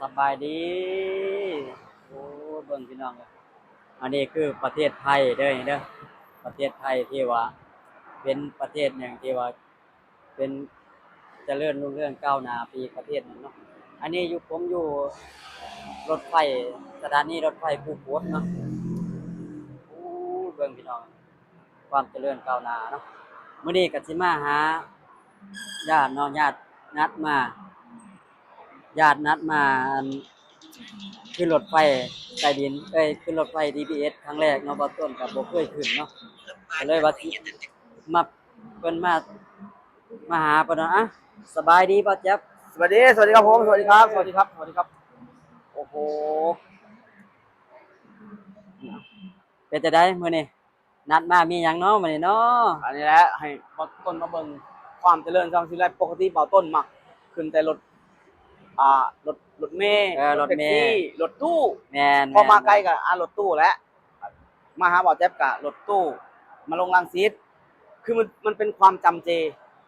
สบายดีโอ้เบิ่งพี่น้องอันนี้คือประเทศไทยเด้อนี่เด้อประเทศไทยที่ว่าเป็นประเทศหนึ่งที่ว่าเป็นเจริญรุ่งเรืองก้าวหน้าปีประเทศหนึงเนาะอันนี้ผมอยู่รถไฟสถานีรถไฟภูโพธิ์เนาะโอ้เบิ่งพี่น้องความเจริญก้าวหน้าเนาะมื้อนี้ก็สิมาหาญาติเนาะญาตินัดมาญาตินัดมาขึ้นรถไฟใต้ดินขึ้นรถไฟ DBS ครั้งแรกเนาะบ่ต้นก็บ่เคยขึ้นเนาะก็เลยว่าสิมาเพิ่นมาหาเพิ่นว่าอะสบายดีบ่แจ๊บสวัสดีครับผมสวัสดีครับโอ้โหเป็นจังได๋มื้อนี้นัดมามีหยังเนาะมื้อนี้เนาะอันนี้แหละให้บ่ต้นมาเบิ่งความเจริญของชีวิตแรกปกติเบาต้นมักขึ้นแต่รถรถเมล์รถเมแท็กซี่ล์รถตู้แม่นพอมาไกลก็รถตู้แหละมาหาบ่าวแจ๊บก็รถตู้มาลงรังสิตคือมันเป็นความจำเจ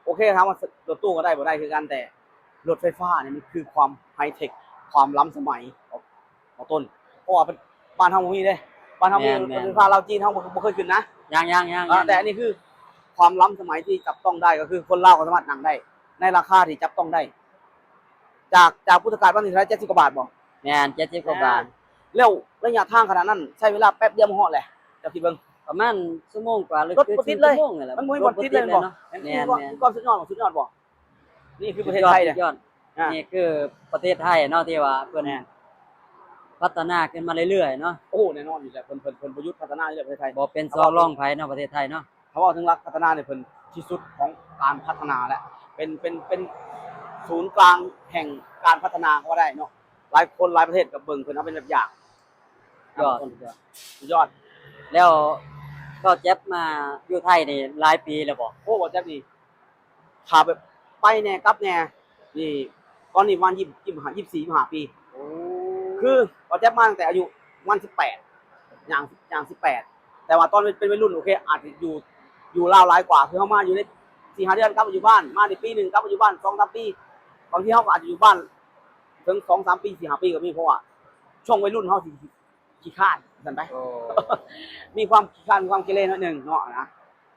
โอเคถามว่ารถตู้ก็ได้บ่ได้คือกันแต่รถไฟฟ้าเนี่ยมันคือความไฮเทคความล้ำสมัยของต้นเพราะว่าบ้านเฮาบ่มีเด้บ้านเฮามีรถไฟฟ้าลาวจีนเฮาบ่เคยขึ้นนะยังแต่อันนี้คือความล้ำสมัยที่จับต้องได้ก็คือคนลาวก็สามารถนั่งได้ในราคาที่จับต้องได้จากพุทธกาลบ้านนี่เท่าไหร่70 กว่าบาทบ่แม่น70กว่าบาทแล้วระยะทางขนาดนั้นใช้เวลาแป๊บเดียวมันฮอดแหละจักสิเบิ่งประมาณชั่วโมงกว่าหรือรถบ่ติดเลยชั่วโมงนี่แหละมันบ่มีบ่ติดเลยบ่แม่นๆก็สุดยอดบ่นี่คือประเทศไทยเด้สุดยอดนี่คือประเทศไทยเนาะที่ว่าเพิ่นพัฒนาขึ้นมาเรื่อยๆเนาะโอ้แน่นอนอยู่แล้วเพิ่นประยุทธ์พัฒนาอยู่แล้วประเทศไทยบ่เป็นซองรองไผเนาะประเทศไทยเนาะเขาว่าถึงรักพัฒนาเนี่ยเพิ่นที่สุดของการพัฒนาแล้วเป็นศูนย์กลางแห่งการพัฒนาก็ได้เนาะหลายคนหลายประเทศก็เบิ่งเพิ่นเอาเป็นแบบอย่างสุดยอดแล้วก็เจ็บมาอยู่ไทยนี่หลายปีแล้วบ่โอ้บ่แจ๊บนี่ถ้าแบบไปแน่กลับแน่นี่ตอนนี้ประมาณ25 24 25ปีโอ้คือบ่แจ๊บมาตั้งแต่อายุประมาณ18อย่าง18แต่ว่าตอนเป็นวัยรุ่นโอเคอาจจะอยู่ลาวหลายกว่าคือเฮามาอยู่ใน 4-5 เดือนกลับมาอยู่บ้านมาในปีนึงกลับมาอยู่บ้าน 2-3 ปีบางทีเฮาก็อาจจะอยู่บ้านถึง 2-3 ปี 4-5 ปีก็มีเพราะว่าช่วงวัยรุ่นเฮาสิขี้คร้านซั่นไปมีความขี้คร้านมีความเกเรนิดนึงเนาะนะ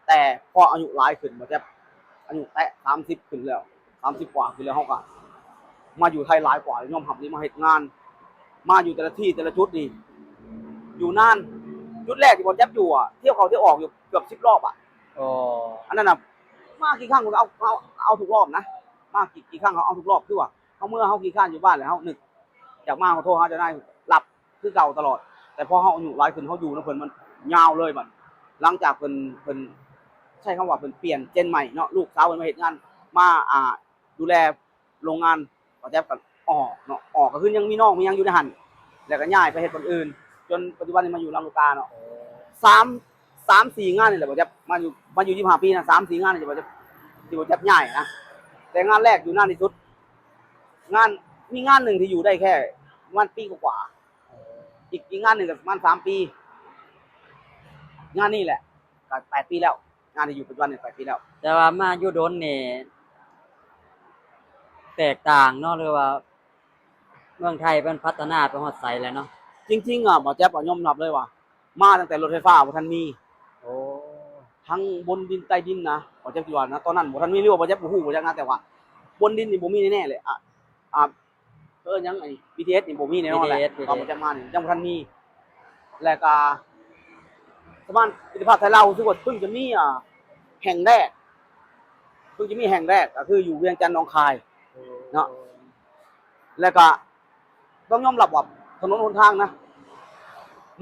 แต่พออายุหลายขึ้นบ่แจ๊บอายุแตะ30ขึ้นแล้ว30กว่าขึ้นแล้วเฮาก็มาอยู่ไทยหลายกว่ายอมรับนี่มาเฮ็ดงานมาอยู่แต่ละที่แต่ละจุดนี่อยู่นานจุดแรกที่บ่แจ๊บอยู่อ่ะเที่ยวเข้าเที่ยวออกอยู่เกือบ10 รอบอ่ะอันนั้นน่ะมากี่ครั้งผมเอาทุกรอบนะมากี่ครั้งเขาเอาทุกรอบคือว่าเฮาเมื่อเฮาขี้คร้านอยู่บ้านแล้วเฮานึกอยากมาขอโทษเฮาจะได้หลับคือเก่าตลอดแต่พอเฮาอายุหลายขึ้นเฮาอยู่นำเพิ่นมันยาวเลยบัดหลังจากเพิ่นใช้คำว่าเพิ่นเปลี่ยนเจนใหม่เนาะลูกสาวเพิ่นมาเฮ็ดงานมาดูแลโรงงานก็แจ๊บก็ออกเนาะออกก็คือยังมีน้องมียังอยู่ในหั่นแล้วก็ย้ายไปเฮ็ดคนอื่นจนปัจจุบันนี้มาอยู่ลำลูกกาเนาะ3-4 งานนี่แหละบ่แจ๊บมาอยู่25 ปีนะ3-4 งานนี่บ่แจ๊บที่บ่แจ๊บย้ายนะแต่งานแรกอยู่นานที่สุดมีงานหนึ่งที่อยู่ได้แค่ประมาณปีกว่าอีกงานหนึ่งก็ประมาณ3 ปีงานนี้แหละก็8 ปีแล้วงานที่อยู่ปัจจุบันนี่8 ปีแล้วแต่ว่ามาอยู่ดนนี่แตกต่างเนาะหรือว่าเมืองไทยเพิ่นพัฒนาไปฮอดไสแล้วเนาะจริงๆบ่แจ๊บยอมรับเลยว่ามาตั้งแต่รถไฟฟ้าบ่ทันมีโอ้ทั้งบนดินใต้ดินนะบ่แจ๊บสิว่านะตอนนั้นบ่ทันมีหรือว่าบ่แจ๊บบ่ฮู้บ่จักนะแต่ว่าบนดินนี่บ่มีแน่ๆเลยยังไอ้ BTS นี่บ่มีแน่นอนแหละตอนบ่แจ๊บมานี่ยังบ่ทันมีแล้วก็สะพานมิตรภาพไทยลาวรู้สึกว่าเพิ่งจะมีแห่งแรกก็คืออยู่เวียงจันทน์หนองคายเนาะแล้วก็ต้องยอมรับว่าถนนหนทางนะ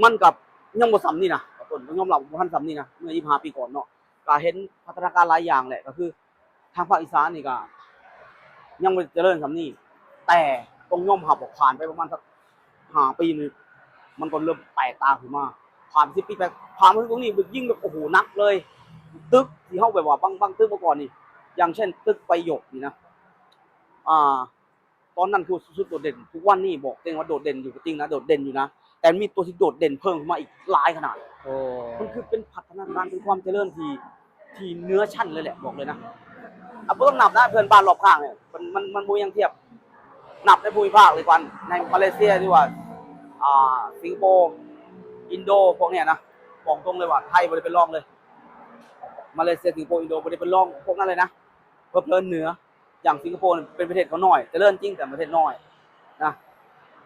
มันกับยังบ่ส่ำนี่นะต้นต้องยอมรับบ่ทันส่ำนี่นะเมื่อ25 ปีก่อนเนาะก็เห็นพัฒนาการหลายอย่างแหละก็คือทางภาคอีสานนี่ก็ยังบ่เจริญส่ำนี่แต่ต้องยอมรับว่าผ่านไปประมาณสัก5 ปีนึงมันก็เริ่มแตกตาขึ้นมาผ่าน10 ปีไปผ่านมาถึงตรงนี้ยิ่งแบบโอ้โหนักเลยตึกที่เฮาแบบว่าบางตึกเมื่อก่อนนี่อย่างเช่นตึกประโยคนี่นะตอนนั้นคือสุดโดดเด่นทุกวันนี้บอกเองว่าโดดเด่นอยู่จริงนะโดดเด่นอยู่นะแต่มีตัวที่โดดเด่นเพิ่มขึ้นมาอีกหลายขนาดมันคือเป็นพัฒนาการเป็นความเจริญที่เนื้อชั้นเลยแหละบอกเลยนะบ่ต้องนับนะเพื่อนบ้านรอบข้างเนี่ยมันบ่ยังเทียบ นับในภูมิภาคเลยกว่าในมาเลเซียที่ว่าสิงคโปร์อินโดพวกเนี้ยนะบอกตรงเลยว่าไทยบ่ได้เป็นรองเลยมาเลเซียสิงคโปร์อินโดบ่ได้เป็นรองพวกนั้นเลยนะเพิ่มเติมเหนืออย่างสิงคโปร์เป็นประเทศเขาน้อยเจริญจริงแต่ประเทศน้อยนะ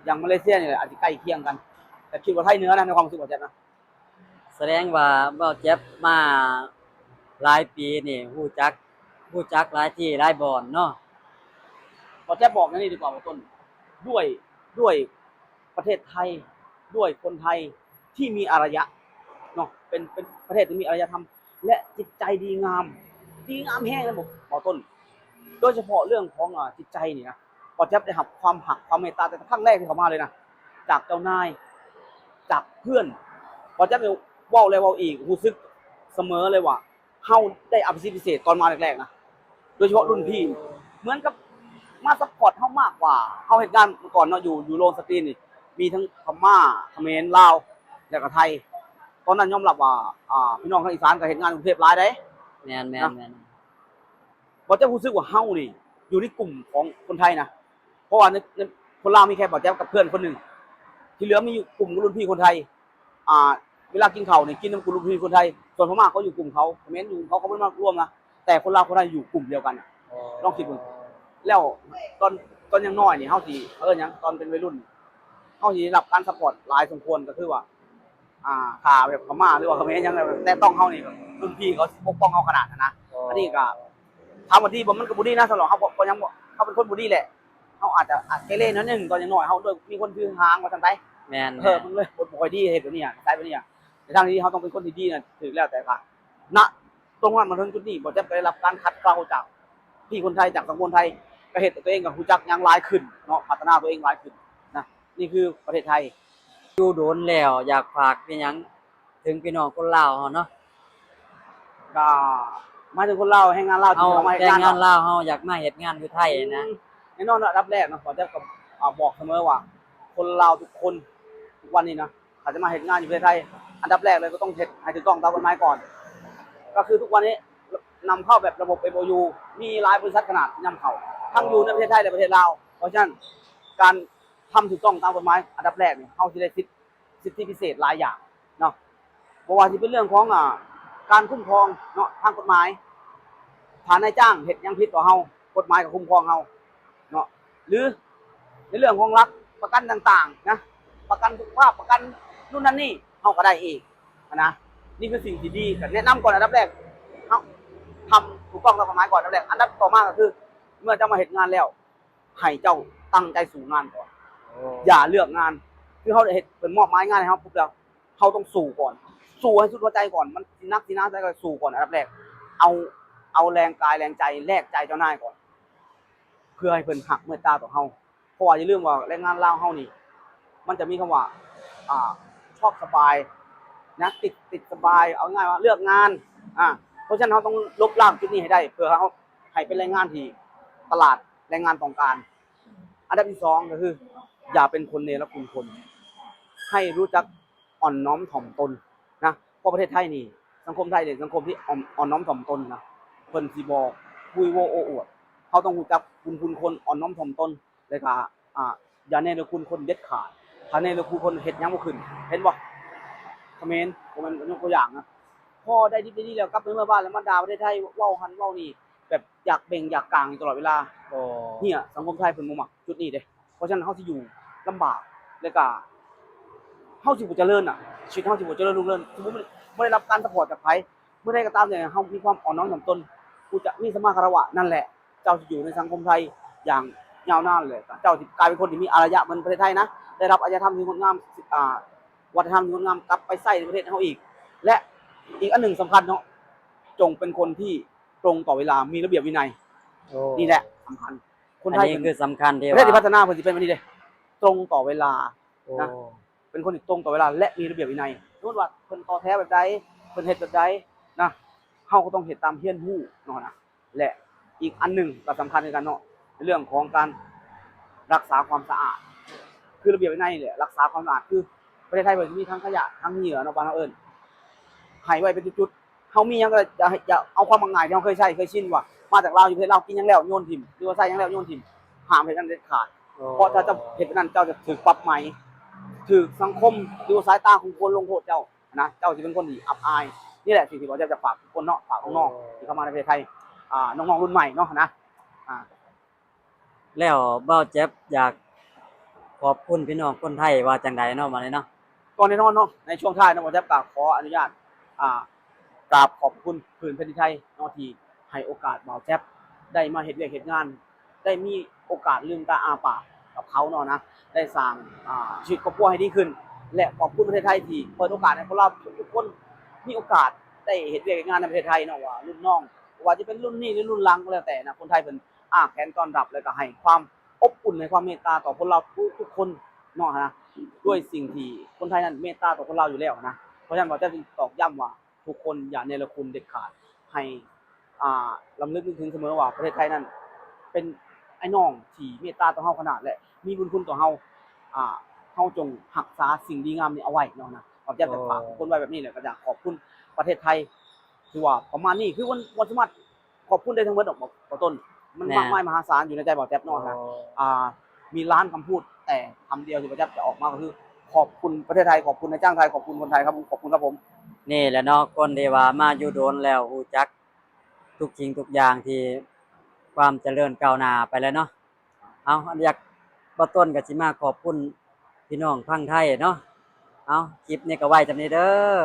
อย่างมาเลเซียเนี่ยอาจจะใกล้เคียงกันแต่คิดว่าไทยเหนือนะในความรู้สึกของแจ๊บนะ แสดงว่าเว้าเจ็บมาหลายปีนี่ฮู้จักหลายที่หลายบ่อนเนาะ พอแจ๊บบอกนั่นนี่ดีกว่าว่าต้นด้วยประเทศไทยด้วยคนไทยที่มีอารยะเนาะเป็นประเทศที่มีอารยธรรมและจิตใจดีงามแห้งนะบอกต้น โดยเฉพาะเรื่องของจิตใจนี่นะพอแจ๊บได้รับความหักความเมตตาแต่ครั้งแรกที่เขามาเลยนะจากเจ้านายจากเพื่อนพอแจ๊บเนี่ยเว้าแล้วเว้าอีกรู้สึกเสมอเลยว่าเฮาได้อภิสิทธิ์พิเศษตอนมาแรกๆนะโดยเฉพาะรุ่นพี่เหมือนกับมาซัพพอร์ตเฮามากกว่าเฮาเหตุการณ์เมื่อก่อนเนาะอยู่โรงสตรีนนี่มีทั้งพม่าเขมรลาวแล้วก็ไทยตอนนั้นยอมรับว่าพี่น้องทางอีสานก็เฮ็ดงานกรุงเทพหลายเด้ แม่น บ่เจ้ารู้สึกว่าเฮานี่อยู่ในกลุ่มของคนไทยนะเพราะว่าในคนลาวมีแค่บ่เจ้ากับเพื่อนคนหนึ่งที่เหลือมีอยู่กลุ่มรุ่นพี่คนไทยเวลากินข้าวนี่กินกับกลุ่มรุ่นพี่คนไทยส่วนพม่าเขาอยู่กลุ่มเขาเขมรอยู่เขาไม่มาร่วมนะแต่คนลาวคนไทยอยู่กลุ่มเดียวกันน่ะ ลองคิดดู แล้วตอนยังน้อยนี่เฮาสิหยังตอนเป็นวัยรุ่นเฮาสิได้รับการซัพพอร์ตหลายสมควรก็คือว่าถ้าแบบพม่าหรือว่าเขมรหยังแบบแต่ต้องเฮานี่แบบรุ่นพี่เขาปกป้องเฮาขนาดนั้นนะอันนี้ก็ถามว่าดีบ่มันก็บ่ดีนะสำหรับเฮาก็ยังบ่เฮาเป็นคนบ่ดีแหละเฮาอาจจะเกเรนิดนึงตอนยังน้อยเฮาด้วยมีคนถือหางว่าซั่นไป แม่น มันเลยบ่ค่อยดีเฮ็ดแบบนี้ใช้แบบนี้ในทางที่เฮาต้องเป็นคนที่ดีน่ะถูกแล้วแต่ก็ณตรงนั้นมาถึงจุดนี้บ่จะได้รับการขัดเกลาจากพี่คนไทยจากสังคมไทยก็เฮ็ดให้ตัวเองก็รู้จักหยังหลายขึ้นเนาะพัฒนาตัวเองหลายขึ้นนะนี่คือประเทศไทย อยู่โดนแล้วอยากฝากเป็นหยังถึงพี่น้องคนลาวเฮาเนาะ ก็มาถึงคนลาวแรงงานลาว เฮา ที่เขามาเฮ็ด แต่ง งาน งานลาวเฮาอยากมาเฮ็ดงานอยู่ไทยนะ แน่นอนระดับแรกนะขอจะบอกเสมอว่า คนลาวทุกคนทุกวันนี้นะเขาจะมาเฮ็ดงานอยู่ประเทศไทยอันดับแรกเลยก็ต้องเฮ็ดให้ถูกต้องตามกฎหมายก่อน ก็คือทุกวันนี้นำเข้าแบบระบบ MOU มีหลายบริษัทขนาดนำเข้าทั้งอยู่ในประเทศไทยและประเทศลาวเพราะฉะนั้นการทำถูกต้องตามกฎหมายอันดับแรกเนี่ยเฮาสิได้สิทธิพิเศษหลายอย่างเนาะบ่ว่าสิเป็นเรื่องของการคุ้มครองเนาะทางกฎหมายถ้านายจ้างเฮ็ดหยังผิดต่อเฮากฎหมายก็คุ้มครองเฮาเนาะหรือในเรื่องของรักประกันต่างๆนะประกันสุขภาพประกันนู่นนั่นนี่เฮาก็ได้อีกนะนี่คือสิ่งที่ดีก็แนะนำก่อนอันดับแรกเฮาทำถูกต้องตามกฎหมายก่อนอันดับแรกอันดับต่อมาก็คือ เมื่อเจ้ามาเฮ็ดงานแล้วให้เจ้าตั้งใจสู่งานก่อนอย่าเลือกงานคือเฮาได้เฮ็ดเพิ่นมอบหมายงานให้เฮาปุ๊บแล้วเฮาต้องสู้ก่อนสู้ให้สุดหัวใจก่อนมันสินักสินาใจก็สู้ก่อนอันดับแรกเอาแรงกายแรงใจแลกใจเจ้านายก่อนเพื่อให้เพิ่นหักเมตตาต่อเฮาเพราะว่าอย่าลืมว่าแรงงานลาวเฮานี่มันจะมีคำว่าชอบสบายนะติดสบายเอาง่ายว่าเลือกงานเพราะฉะนั้นเฮาต้องลบล้างจุดนี้ให้ได้เพื่อเฮาให้เป็นแรงงานที่ตลาดแรงงานต้องการอันดับที่2ก็คืออย่าเป็นคนเนรคุณคนให้รู้จักอ่อนน้อมถ่อมตนนะเพราะประเทศไทยนี่สังคมไทยเนี่ยสังคมที่อ่อนน้อมถ่อมตนนะเพิ่นสิบอกคุยโวโอ้อวดเฮาต้องรู้จักคุณคนอ่อนน้อมถ่อมตนแล้วก็อย่าเนรคุณคนเด็ดขาดถ้าเนรคุณคนเฮ็ดหยังบ่ขึ้นเห็นบ่เขมรผมมันยกตัวอย่างนะพอได้ดีแล้วกลับไปเมื่อบ้านแล้วมาด่าประเทศไทยเว้าหันเว้านี่แบบอยากเบ่งอยากกลางอยู่ตลอดเวลาเนี่ยสังคมไทยเพิ่นบ่มักจุดนี้เด้เพราะฉะนั้นเฮาสิอยู่ลำบากแล้วก็เฮาสิบ่เจริญชีวิตเฮาสิบ่เจริญรุ่งเรืองสมมุติบ่ได้รับการซัพพอร์ตจากไผเมื่อใดก็ตามเนี่ยเฮามีความอ่อนน้อมถ่อมตนกูจะมีสมาคารวะนั่นแหละเจ้าสิอยู่ในสังคมไทยอย่างยาวนานเลยเจ้าสิกลายเป็นคนที่มีอารยะเหมือนประเทศไทยนะได้รับอารยธรรมที่งดงามวัฒนธรรมที่งดงามกลับไปใช้ในประเทศเฮาอีกและอีกอันหนึ่งสำคัญเนาะจงเป็นคนที่ตรงต่อเวลามีระเบียบวินัยนี่แหละสำคัญคนไทย อันนี้คือสำคัญที่ ประเทศที่พั ว่า ฒนาเพิ่นสิเป็นแบบนี้เด้ตรงต่อเวลา นะ โอ้ เป็นคนที่ตรงต่อเวลาและมีระเบียบวินัยสมมุติว่าเพิ่นต่อแท้แบบใดเพิ่นเฮ็ดแบบใดนะเฮาก็ต้องเฮ็ดตามเฮียนฮู้เนาะนะและอีกอันหนึงก็สำคัญเหมือนกันเนาะในเรื่องของการรักษาความสะอาดคือระเบียบวินัยนี่แหละรักษาความสะอาดคือประเทศไทยเพิ่นสิมีทั้งขยะทั้งเหงื่อเนาะบ้านเฮาเอิ้นให้ไว้เป็นจุดๆเฮามีหยังก็อย่าเอาความมักง่ายที่เฮาเคยใช้เคยชินว่ามาจากลาวอยู่ประเทศลาวกินหยังแล้วโยนทิ่มหรือว่าใช้หยังแล้วโยนทิ่มห้ามเฮ็ดกันเด็ดขาด เพราะถ้าเจ้าเห็นนั้นเจ้าจะถูกปรับใหม่ถูกสังคมดูสายตาของคนลงโทษเจ้านะเจ้าจะเป็นคนดีอับอายนี่แหละสิ่งที่ผมจะฝากคนเนาะฝากน้องๆที่เข้ามาในประเทศไทยน้องๆรุ่นใหม่เนาะนะอ่า แล้วเบ้าแจ๊บอยากขอบคุณพี่น้องคนไทยว่าจังใดเนาะมาเลยเนาะ ก่อนแน่นอนเนาะในช่วงท้ายน้องบอลแจ๊บกราบขออนุญาตกราบขอบคุณผืนแผ่นดินไทยเนาะที่ให้โอกาสบ่าวแจ๊บได้มาเฮ็ดเวียกเฮ็ดงาน ได้มีโอกาสลืมตาอ้าปากกับเขาเนาะนะได้สร้างชีวิตครอบครัวให้ดีขึ้น และขอบคุณประเทศไทยที่เปิดโอกาสให้พวกเราทุกคนมีโอกาสได้เฮ็ดเวียกเฮ็ดงานในประเทศไทยเนาะว่ารุ่นน้องว่าจะเป็นรุ่นนี้หรือรุ่นหลังก็แล้วแต่นะคนไทยเพิ่นแขนต้อนรับแล้วก็ให้ความอบอุ่นให้ความเมตตาต่อพวกเราทุกคนเนาะนะด้วยสิ่งที่คนไทยนั้นเมตตาต่อพวกเราอยู่แล้วนะเพราะฉะนั้นเราจะตอกย้ำว่าทุกคนอย่าเนรคุณเด็ดขาดให้ลำลึกนึกถึงเสมอว่าประเทศไทยนั้นเป็นไอ้น้องที่เมตตาต่อเฮาขนาดและมีบุญคุณต่อเฮาเฮาจงรักษาสิ่งดีงามนี้เอาไว้เนาะนะผมจะฝากคนไว้แบบนี้แหละก็อยากขอบคุณประเทศไทยคือว่าประมาณนี้คือวันสามารถขอบคุณได้ทั้งหมดดอกบ่ต้นมันมากมายมหาศาลอยู่ในใจบ่แจ๊บเนาะนะมีล้านคำพูดแต่คำเดียวที่บ่แจ๊บจะออกมาก็คือขอบคุณประเทศไทยขอบคุณนายจ้างไทยขอบคุณคนไทยครับขอบคุณครับผมนี่แหละเนาะคนที่ว่ามาอยู่โดนแล้วรู้จักทุกสิ่งทุกอย่างที่ความเจริญก้าวหน้าไปแล้วเนาะเอาอยากบ่ต้นก็สิมาขอบคุณพี่น้องทางไทยเนาะเอาคลิปนี้ก็ไว้จำนี้เด้อ